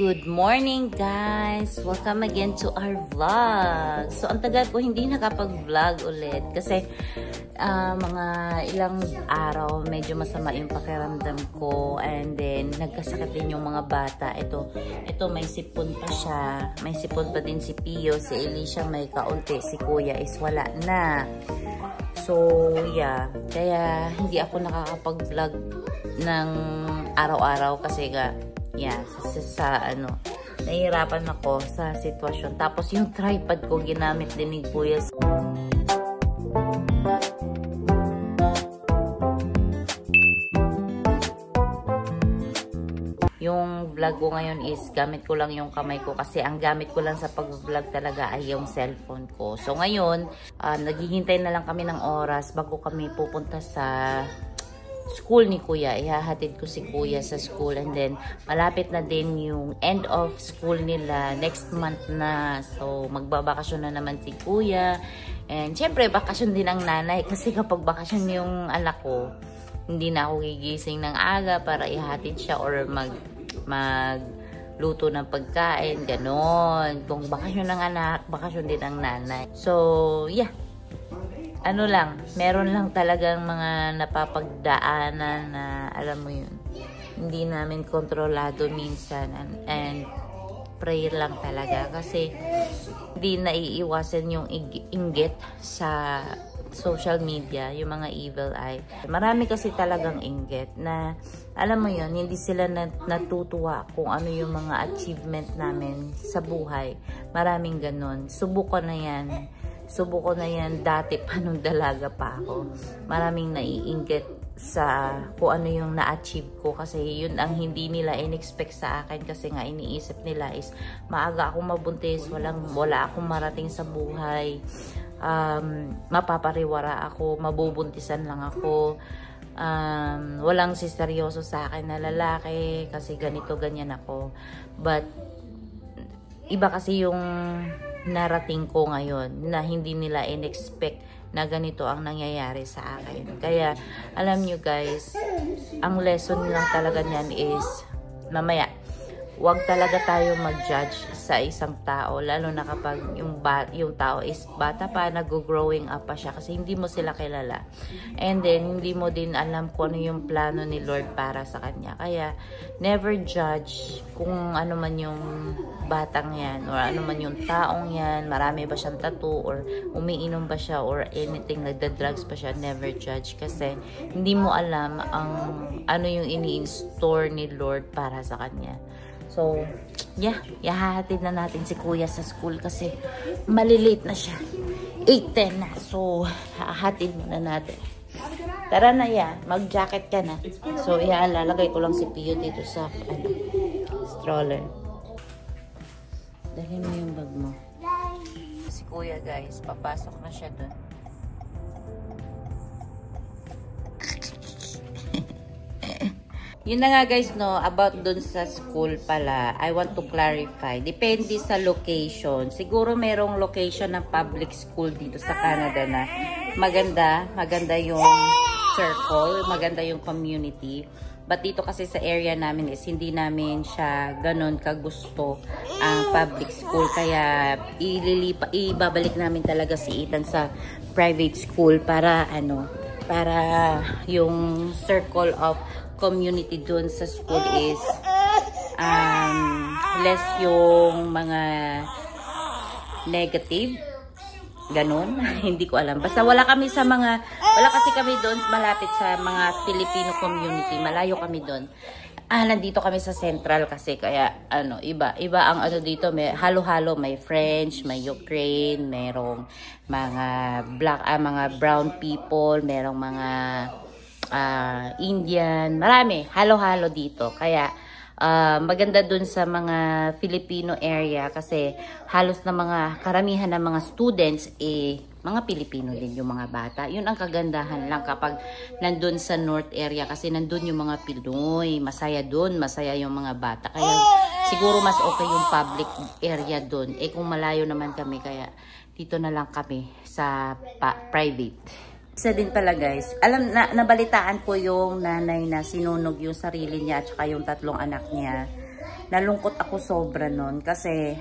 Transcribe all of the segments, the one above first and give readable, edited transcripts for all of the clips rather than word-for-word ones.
Good morning guys! Welcome again to our vlog. So ang tagal ko hindi nakapag-vlog ulit kasi mga ilang araw medyo masama yung pakiramdam ko, and then nagkasakit din yung mga bata. Ito may sipon pa siya. May sipon pa din si Pio, si Alicia may kaunti, si Kuya is wala na. So yeah, kaya hindi ako nakakapag-vlog ng araw-araw kasi nahihirapan ako sa sitwasyon. Tapos yung tripod ko ginamit din ni Kuya. Yung vlog ko ngayon is gamit ko lang yung kamay ko kasi ang gamit ko lang sa pag-vlog talaga ay yung cellphone ko. So ngayon, naghihintay na lang kami ng oras bago kami pupunta sa school ni Kuya. Ihahatid ko si Kuya sa school, and then malapit na din yung end of school nila next month na. So magbabakasyon na naman si Kuya, and syempre bakasyon din ang nanay kasi kapag bakasyon yung anak ko, hindi na ako gigising ng aga para ihatid siya or magluto ng pagkain, ganon. Kung bakasyon ng anak, bakasyon din ang nanay. So yeah, meron lang talagang mga napapagdaanan na alam mo yun, hindi namin kontrolado minsan, and pray lang talaga kasi hindi naiiwasan yung inggit sa social media, yung mga evil eye. Marami kasi talagang inggit na alam mo yun, hindi sila natutuwa kung ano yung mga achievement namin sa buhay. Maraming ganon. Subukan na yan dati pa nung dalaga pa ako. Maraming naiinggit sa kung ano yung na-achieve ko kasi yun ang hindi nila in-expect sa akin, kasi nga iniisip nila is maaga akong mabuntis, wala akong marating sa buhay, mapapariwara ako, mabubuntisan lang ako, walang siseryoso sa akin na lalaki kasi ganito ganyan ako. But iba kasi yung narating ko ngayon na hindi nila in-expect na ganito ang nangyayari sa akin. Kaya alam nyo guys, ang lesson lang talaga niyan is mamaya wag talaga tayo mag-judge sa isang tao, lalo na kapag yung tao is bata pa, nag-growing up pa siya, kasi hindi mo sila kilala, and then hindi mo din alam kung ano yung plano ni Lord para sa kanya. Kaya never judge kung ano man yung batang yan or ano man yung taong yan, marami ba siyang tattoo or umiinom ba siya or anything, nagda-drugs pa siya. Never judge kasi hindi mo alam ano yung ini-install ni Lord para sa kanya. So, yeah, ihahatid na natin si Kuya sa school kasi malilate na siya. 8:10 na. So, hahatid muna natin. Tara na mag-jacket ka na. So, lalagay ko lang si Pio dito sa stroller. Dali mo yung bag mo. Si Kuya guys, papasok na siya dun. Yun na nga guys, about dun sa school pala, I want to clarify. Depende sa location. Siguro merong location ng public school dito sa Canada na maganda yung circle, maganda yung community. But dito kasi sa area namin is hindi namin siya ganun kagusto ang public school. Kaya ibabalik namin talaga si Ethan sa private school para yung circle of community doon sa school is less yung mga negative, ganun. Hindi ko alam, basta wala kasi kami doon malapit sa mga Filipino community, malayo kami doon. Nandito kami sa Central kasi, kaya iba ang dito, may halo-halo, may French, may Ukraine, merong mga black, mga brown people, merong mga Indian, marami, halo-halo dito. Kaya maganda dun sa mga Filipino area kasi halos na karamihan ng mga students mga Pilipino din yung mga bata. Yun ang kagandahan lang kapag nandun sa North area kasi nandun yung mga Pinoy, masaya yung mga bata. Kaya siguro mas okay yung public area dun. Kung malayo naman kami, kaya dito na lang kami sa private. Isa din pala guys, nabalitaan ko yung nanay na sinunog yung sarili niya at saka yung 3 anak niya nalungkot ako sobra nun kasi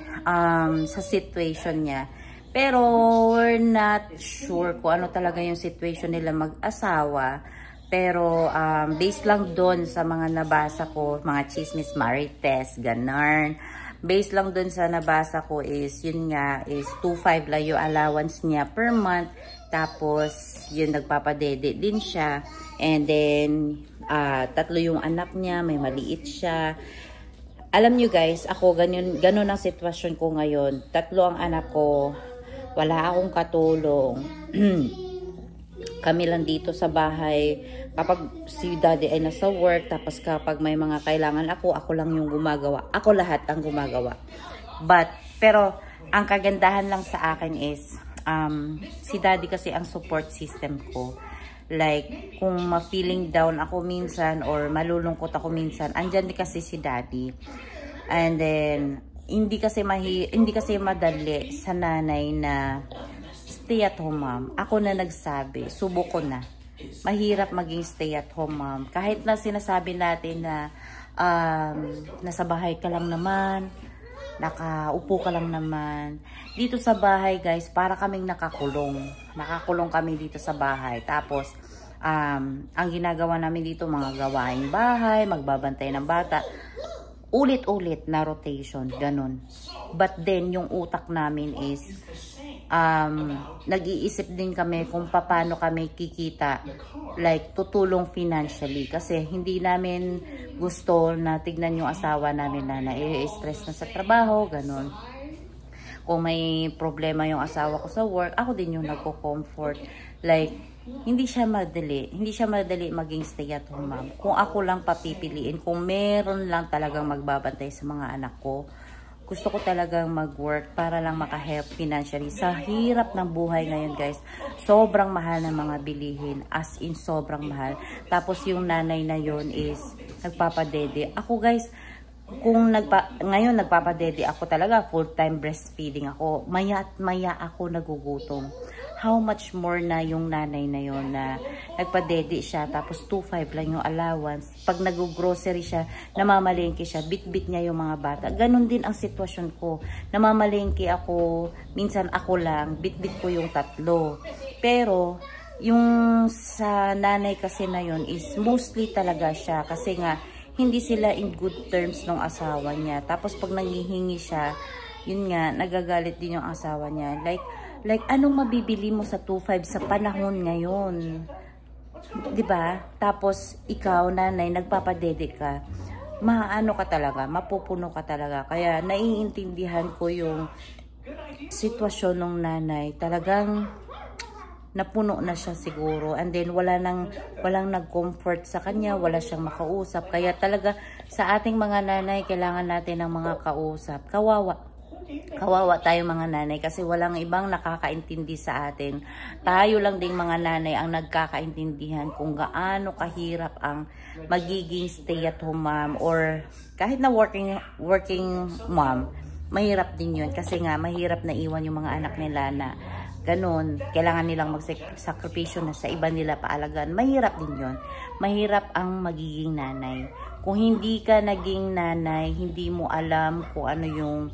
sa situation niya. Pero we're not sure kung ano talaga yung situation nila mag-asawa. Pero based lang doon sa mga nabasa ko, mga chismis, marites, ganarn. Based lang doon sa nabasa ko is, yun nga, is 2.5 lang yung allowance niya per month. Tapos, yun, nagpapadede din siya. And then, 3 yung anak niya, may maliit siya. Alam nyo guys, ako, ganun ang sitwasyon ko ngayon. 3 ang anak ko. Wala akong katulong. Kami lang dito sa bahay. Kapag si daddy ay nasa work, tapos kapag may mga kailangan ako lang yung gumagawa. Ako lahat ang gumagawa. Pero, ang kagandahan lang sa akin is, si daddy kasi ang support system ko. Like, kung ma-feeling down ako minsan, or malulungkot ako minsan, andyan din kasi si daddy. And then, hindi kasi madali sa nanay na stay at home mom. Ako na nagsabi, subok ko na. Mahirap maging stay at home mom. Kahit na sinasabi natin na nasa bahay ka lang naman, nakaupo ka lang naman. Dito sa bahay guys, para kaming nakakulong. Nakakulong kami dito sa bahay. Tapos, ang ginagawa namin dito, mga gawaing bahay, magbabantay ng bata. Ulit-ulit na rotation, ganun. But then, yung utak namin is, nag-iisip din kami kung paano kami kikita, like, tutulong financially. Kasi, hindi namin gusto na tignan yung asawa namin na nai-stress na sa trabaho, ganun. Kung may problema yung asawa ko sa work, ako din yung nagko-comfort. Like, hindi siya madali maging stay at home mom. Kung ako lang papipiliin, kung meron lang talagang magbabantay sa mga anak ko, gusto ko talagang mag-work para lang maka-help financially. Sa hirap ng buhay ngayon guys, sobrang mahal ng mga bilihin, as in sobrang mahal. Tapos yung nanay na yon is nagpapadede. Ako guys, kung ngayon nagpapadede ako talaga, full-time breastfeeding ako, maya ako nagugutom. How much more na yung nanay na yon na nagpadede siya, tapos 2.5 lang yung allowance. Pag nag-grocery siya, namamalengke siya, bit-bit niya yung mga bata. Ganon din ang sitwasyon ko. Namamalengke ako, minsan ako lang, bit-bit ko yung 3. Pero, yung sa nanay kasi na yon is mostly talaga siya. Kasi nga, hindi sila in good terms ng asawa niya. Tapos pag nanghihingi siya, yun nga, nagagalit din yung asawa niya. Like, anong mabibili mo sa 2.5 sa panahon ngayon? 'Di ba? Tapos, ikaw, nanay, nagpapadede ka. Maano ka talaga, mapupuno ka talaga. Kaya, naiintindihan ko yung sitwasyon ng nanay. Talagang, napuno na siya siguro. And then, walang nag-comfort sa kanya, wala siyang makausap. Kaya talaga, sa ating mga nanay, kailangan natin ng mga kausap. Kawawa tayo mga nanay kasi walang ibang nakakaintindi sa atin. Tayo lang ding mga nanay ang nagkakaintindihan kung gaano kahirap ang magiging stay at home mom or kahit na working mom. Mahirap din yun kasi nga mahirap na iwan yung mga anak nila na ganun. Kailangan nilang magsakripisyo na sa iba nila paalagaan. Mahirap din yun. Mahirap ang magiging nanay. Kung hindi ka naging nanay, hindi mo alam kung ano yung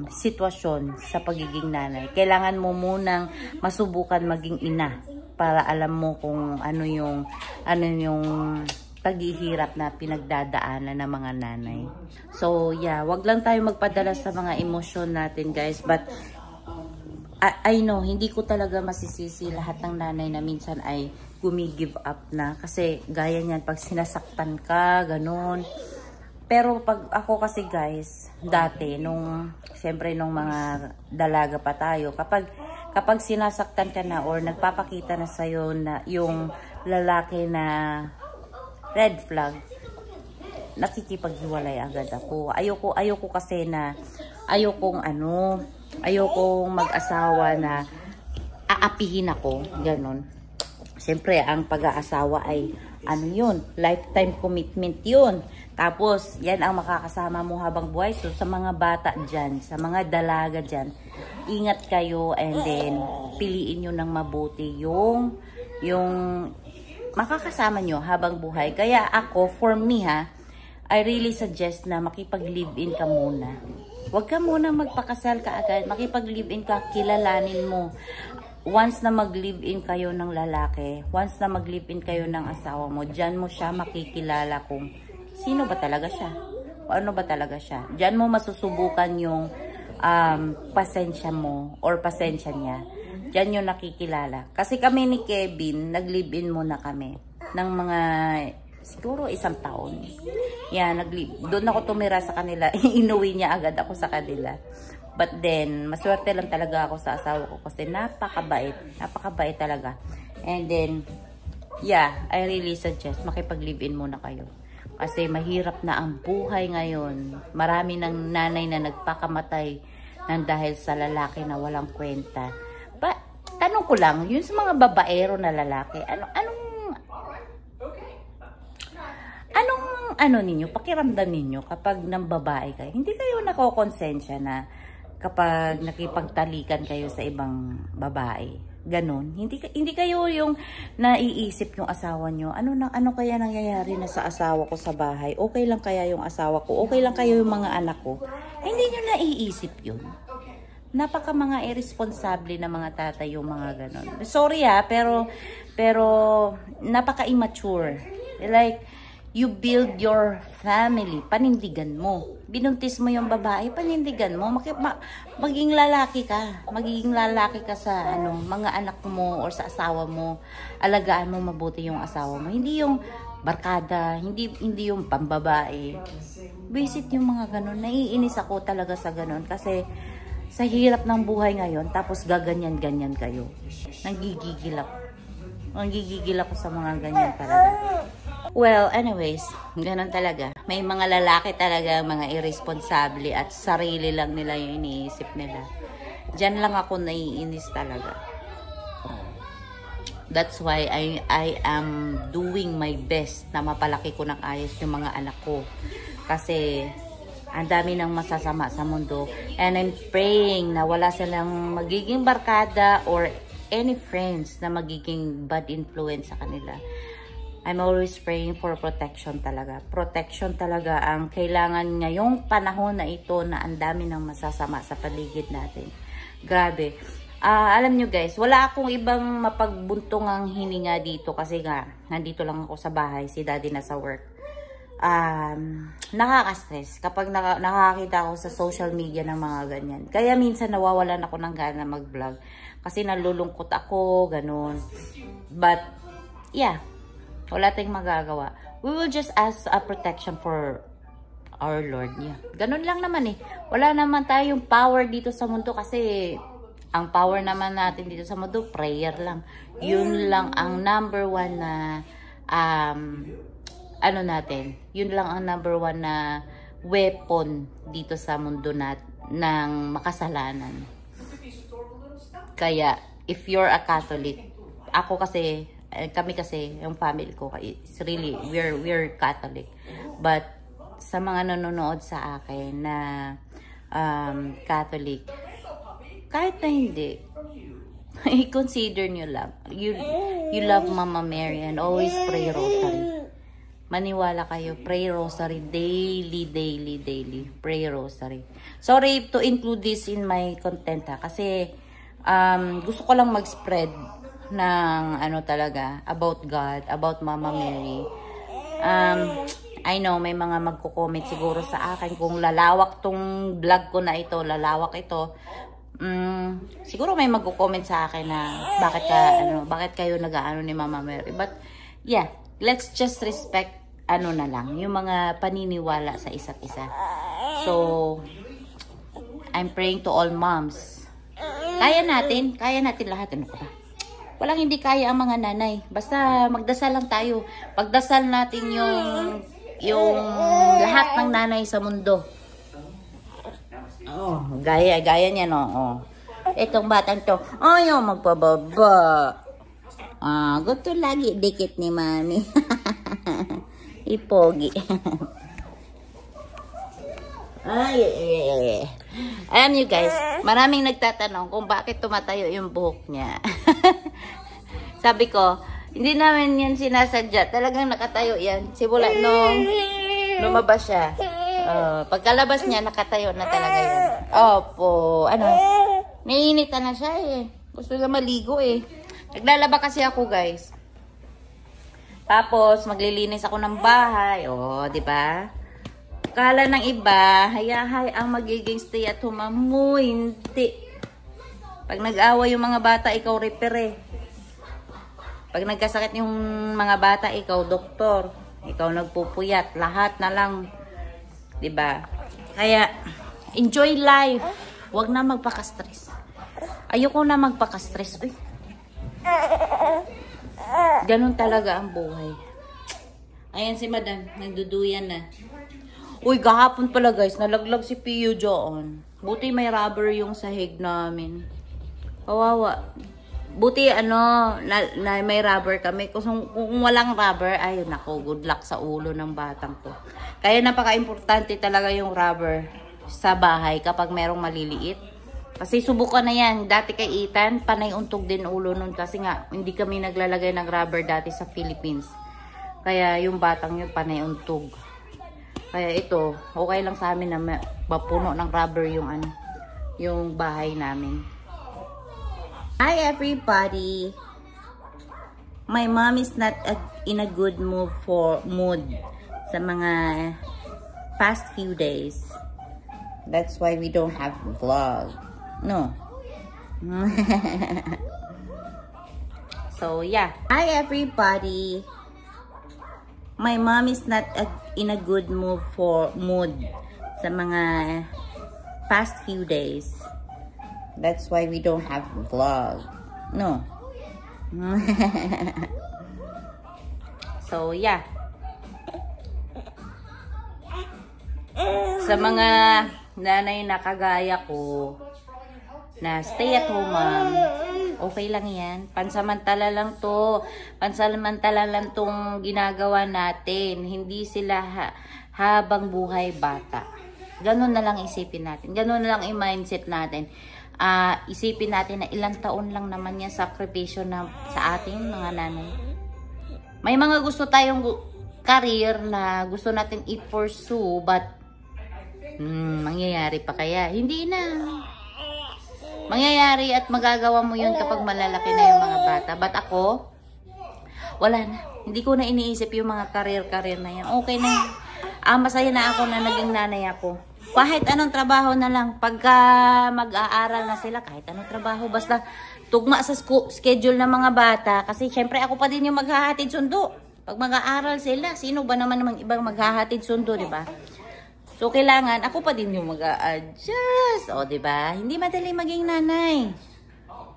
sitwasyon sa pagiging nanay. Kailangan mo munang masubukan maging ina para alam mo kung ano yung paghihirap na pinagdadaanan ng mga nanay. So yeah, wag lang tayo magpadala sa mga emosyon natin guys, but I know, hindi ko talaga masisisi lahat ng nanay na minsan ay gumi-give up na kasi gaya niyan pag sinasaktan ka, ganun. Pero pag ako kasi guys, dati, siyempre nung mga dalaga pa tayo, kapag sinasaktan ka na or nagpapakita na sa'yo na yung lalaki na red flag, nakikipaghiwalay agad ako. Ayoko kasi na, ayokong mag-asawa na aapihin ako, ganun. Siyempre, ang pag-aasawa ay, lifetime commitment yun. Tapos, yan ang makakasama mo habang buhay. So, sa mga bata dyan, sa mga dalaga dyan, ingat kayo and then, piliin nyo ng mabuti yung makakasama nyo habang buhay. Kaya ako, for me I really suggest na makipag-live-in ka muna. Huwag ka muna magpakasal ka agad. Makipag-live-in ka, kilalanin mo. Once na mag-live-in kayo ng lalaki, once na mag-live-in kayo ng asawa mo, dyan mo siya makikilala kung sino ba talaga siya. O ano ba talaga siya. Dyan mo masusubukan yung pasensya mo or pasensya niya. Dyan yung nakikilala. Kasi kami ni Kevin, nag-live-in muna kami ng mga siguro 1 taon. Yan, doon ako tumira sa kanila. Inuwi niya agad ako sa kanila. But then, maswerte lang talaga ako sa asawa ko kasi napakabait. Napakabait talaga. And then, yeah, I really suggest makipag-live-in muna kayo. Kasi mahirap na ang buhay ngayon. Marami ng nanay na nagpakamatay ng dahil sa lalaki na walang kwenta. Tanong ko lang, yun sa mga babaero na lalaki, anong ninyo, pakiramdam ninyo kapag nang babae kayo? Hindi kayo nakokonsensya na kapag nakipagtalikan kayo sa ibang babae? Ganon. Hindi kayo yung naiisip yung asawa nyo. Ano kaya nangyayari na sa asawa ko sa bahay? Okay lang kaya yung asawa ko? Okay lang kaya yung mga anak ko? Hindi nyo naiisip yun. Napaka mga irresponsible na mga tatay yung mga ganon. Sorry pero napaka-immature. Like, you build your family, panindigan mo. Binuntis mo yung babae, panindigan mo. Maging lalaki ka. Magiging lalaki ka sa mga anak mo or sa asawa mo. Alagaan mo mabuti yung asawa mo. Hindi yung barkada, hindi yung pambabae. Visit yung mga ganon. Naiinis ako talaga sa ganon kasi sa hirap ng buhay ngayon, tapos gaganyan-ganyan kayo. Nanggigigil ako. Nanggigigil ako sa mga ganyan talaga. Well, anyways, ganun talaga. May mga lalaki talaga, mga irresponsible at sarili lang nila yung iniisip nila. Diyan lang ako naiinis talaga. That's why I am doing my best na mapalaki ko ng ayos yung mga anak ko. Kasi ang dami ng masasama sa mundo. And I'm praying na wala silang magiging barkada or any friends na magiging bad influence sa kanila. I'm always praying for protection talaga. Protection talaga ang kailangan ngayong panahon na ito na ang dami ng masasama sa paligid natin. Grabe. Alam nyo guys, wala akong ibang mapagbuntong ang hininga dito kasi nga, nandito lang ako sa bahay, si daddy na sa work. Nakaka-stress kapag nakakita ako sa social media ng mga ganyan. Kaya minsan nawawalan ako ng gana mag-vlog kasi nalulungkot ako, ganun. But, yeah, wala tayong magagawa. We will just ask a protection for our Lord. Yeah. Ganun lang naman eh. Wala naman tayong power dito sa mundo kasi ang power naman natin dito sa mundo, prayer lang. Yun lang ang number 1 na yun lang ang number 1 na weapon dito sa mundo ng makasalanan. Kaya, if you're a Catholic, kami kasi, yung family ko, it's really, we're Catholic. But, sa mga nanonood sa akin na Catholic, kahit na hindi, i-consider nyo lang. You love Mama Mary and always pray rosary. Maniwala kayo, pray rosary daily. Pray rosary. Sorry to include this in my content kasi gusto ko lang mag-spread ng talaga about God, about Mama Mary. I know may mga magko-comment siguro sa akin kung lalawak tong vlog ko na ito, lalawak ito. Siguro may magko-comment sa akin na bakit kayo nag-aano ni Mama Mary. But yeah, let's just respect na lang, yung mga paniniwala sa isa't isa. So, I'm praying to all moms. Kaya natin lahat. Ano ka ba? Walang hindi kaya ang mga nanay. Basta magdasal lang tayo. Pagdasal natin yung lahat ng nanay sa mundo. Oh, gaya niya no. Oh. Itong batang to, ayaw magpababa. Gusto lagi dikit ni mami. Ipogi. Alam nyo guys, maraming nagtatanong kung bakit tumatayo yung buhok niya. Sabi ko, hindi namin yan sinasadya. Talagang nakatayo yan. Simula nung Lumabas siya. Pagkalabas niya, nakatayo na talaga yan. Opo. Ano? Naiinitan na siya eh. Gusto na maligo eh. Naglalaba kasi ako, guys. Tapos, maglilinis ako ng bahay. Di ba? Kala ng iba, hayahay ang magiging stay at home mo. Hindi. Pag nag-away yung mga bata, ikaw repair. Pag nagkasakit yung mga bata, ikaw doktor. Ikaw nagpupuyat. Lahat na lang. Diba? Kaya, enjoy life. Huwag na magpaka-stress. Ayoko na magpaka-stress. Uy. Ganun talaga ang buhay. Ayan si madam. Nagduduyan na. Uy, kahapon pala guys. Nalaglag si Pio doon. Buti may rubber yung sahig namin. Kawawa. Buti na may rubber kami. Kung walang rubber, ayun ako, good luck sa ulo ng batang to. Kaya napaka-importante talaga yung rubber sa bahay kapag merong maliliit. Kasi subukan na yan. Dati kay Ethan, panay untog din ulo nun. Kasi nga, hindi kami naglalagay ng rubber dati sa Philippines. Kaya yung batang yun, panay untog. Kaya ito, okay lang sa amin na mapuno ng rubber yung bahay namin. Hi everybody! My mom is not in a good mood sa mga past few days. That's why we don't have vlog. No. So yeah. Hi everybody! My mom is not in a good mood sa mga past few days. That's why we don't have vlog. No. So yeah. Sa mga nanay na kagaya ko na stay at home mom, okay lang yan. Pansamantala lang to. Pansamantala lang tong ginagawa natin. Hindi sila habang buhay bata. Ganun na lang isipin natin. Ganun na lang i-mindset natin. Isipin natin na ilang taon lang naman yan sakripisyo na sa ating mga nanay. May mga gusto tayong career na gusto natin i-pursue but mangyayari pa kaya? Hindi na. Mangyayari at magagawa mo yun kapag malalaki na yung mga bata. But ako, wala na. Hindi ko na iniisip yung mga career na yan. Okay na yun. Masaya na ako na naging nanay ako. Kahit anong trabaho na lang. Pagka mag-aaral na sila, kahit anong trabaho. Basta tugma sa schedule ng mga bata. Kasi syempre ako pa din yung maghahatid sundo. Pag mag-aaral sila, sino ba naman namang ibang maghahatid sundo, di ba? So, kailangan, ako pa din yung mag-a-adjust. O, diba? Hindi madali maging nanay.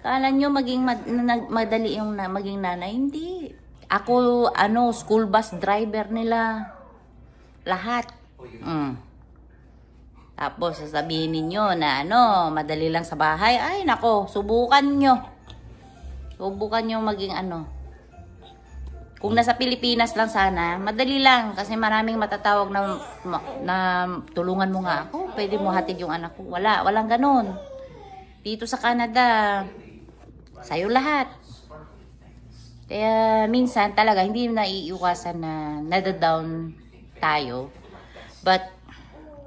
Kala nyo madali yung maging nanay? Hindi. Ako, school bus driver nila. Lahat. Tapos, sasabihin ninyo na, madali lang sa bahay. Ay, nako, subukan nyo. Subukan nyo maging Kung nasa Pilipinas lang sana, madali lang. Kasi maraming matatawag na tulungan mo nga ako. Pwede mo hatid yung anak ko. Walang ganun. Dito sa Canada, sa'yo lahat. Kaya minsan talaga, hindi naiiwasan na nadadown tayo. But,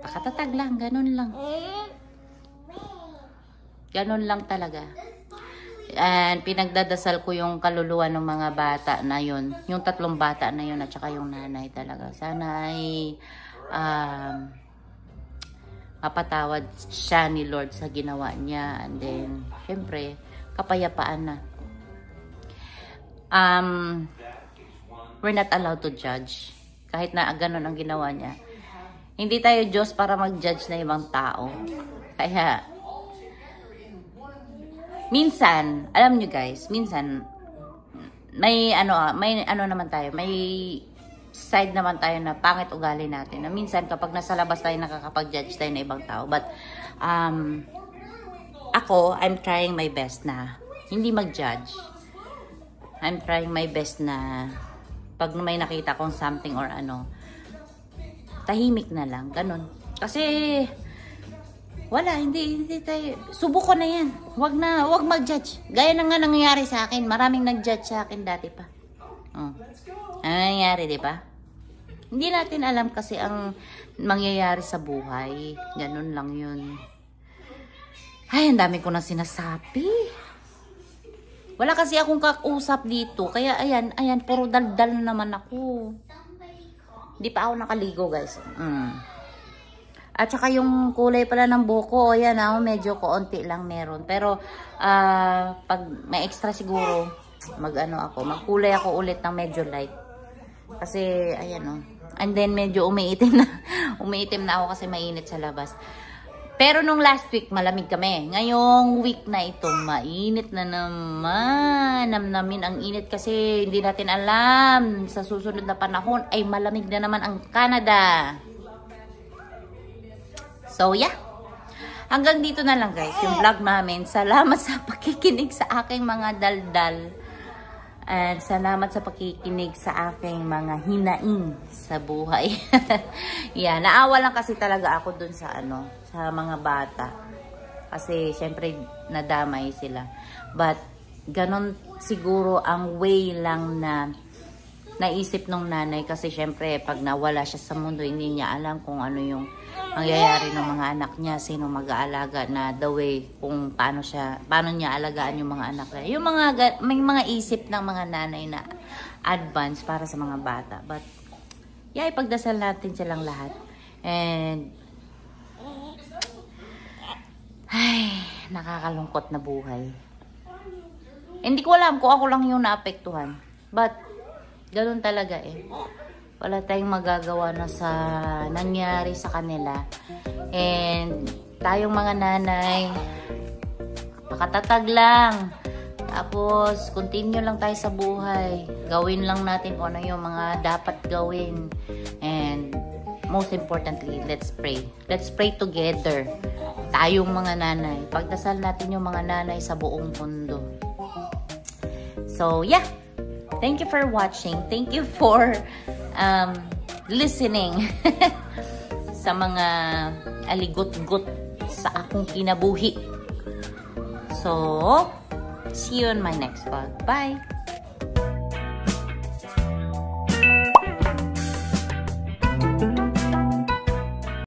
pakatatag lang. Ganun lang. Ganun lang talaga. And pinagdadasal ko yung kaluluwa ng mga bata na yun. Yung 3 bata na yun at saka yung nanay talaga. Sana ay mapatawad siya ni Lord sa ginawa niya. And then, syempre, kapayapaan na. We're not allowed to judge. Kahit na ganun ang ginawa niya. Hindi tayo Diyos para mag-judge na ibang tao. Kaya, minsan, alam nyo guys, minsan, may naman tayo, may side naman tayo na pangit ugali natin. Na minsan, kapag nasa labas tayo, nakakapag-judge tayo na ibang tao. But, ako, I'm trying my best na hindi mag-judge. I'm trying my best na pag may nakita kong something or tahimik na lang, ganun. Kasi, wala, hindi tayo. Subuko na yan. Huwag mag-judge. Gaya na nga nangyayari sa akin. Maraming nag-judge sa akin dati pa. Ano nangyayari, di ba? Hindi natin alam kasi ang mangyayari sa buhay. Ganun lang yun. Ay, ang dami ko na sinasabi. Wala kasi akong kausap dito. Kaya ayan, puro daldal naman ako. Hindi pa ako nakaligo, guys. At saka yung kulay pala ng buko, ayan, medyo konti lang meron. Pero, pag may extra siguro, magkulay ako ulit ng medyo light. Kasi, ayan, and then, medyo umiitim na ako kasi mainit sa labas. Pero nung last week, malamig kami. Ngayong week na ito, mainit na naman. Namnamin ang init kasi hindi natin alam. Sa susunod na panahon ay malamig na naman ang Canada. So, yeah. Hanggang dito na lang, guys, yung vlog namin. Salamat sa pakikinig sa aking mga daldal. And salamat sa pakikinig sa aking mga hinaing sa buhay. Yeah, naawa lang kasi talaga ako dun sa sa mga bata. Kasi syempre nadamay sila. But ganon siguro ang way lang na naisip nung nanay, kasi syempre pag nawala siya sa mundo, hindi niya alam kung ano yung mangyayari ng mga anak niya, sino mag-aalaga, na the way kung paano niya alagaan yung mga anak niya. Yung may mga isip ng mga nanay na advance para sa mga bata. But yeah, ipagdasal natin silang lahat. And ay, nakakalungkot na buhay. Hindi ko alam kung ako lang yung naapektuhan. But ganun talaga eh. Wala tayong magagawa na sa nangyari sa kanila. And tayong mga nanay, makatatag lang. Tapos, continue lang tayo sa buhay. Gawin lang natin kung ano yung mga dapat gawin. And most importantly, let's pray. Let's pray together. Tayong mga nanay. Pagdasal natin yung mga nanay sa buong mundo. So, yeah. Thank you for watching. Thank you for listening sa mga aligot-got sa akong kinabuhi. So, see you on my next vlog. Bye!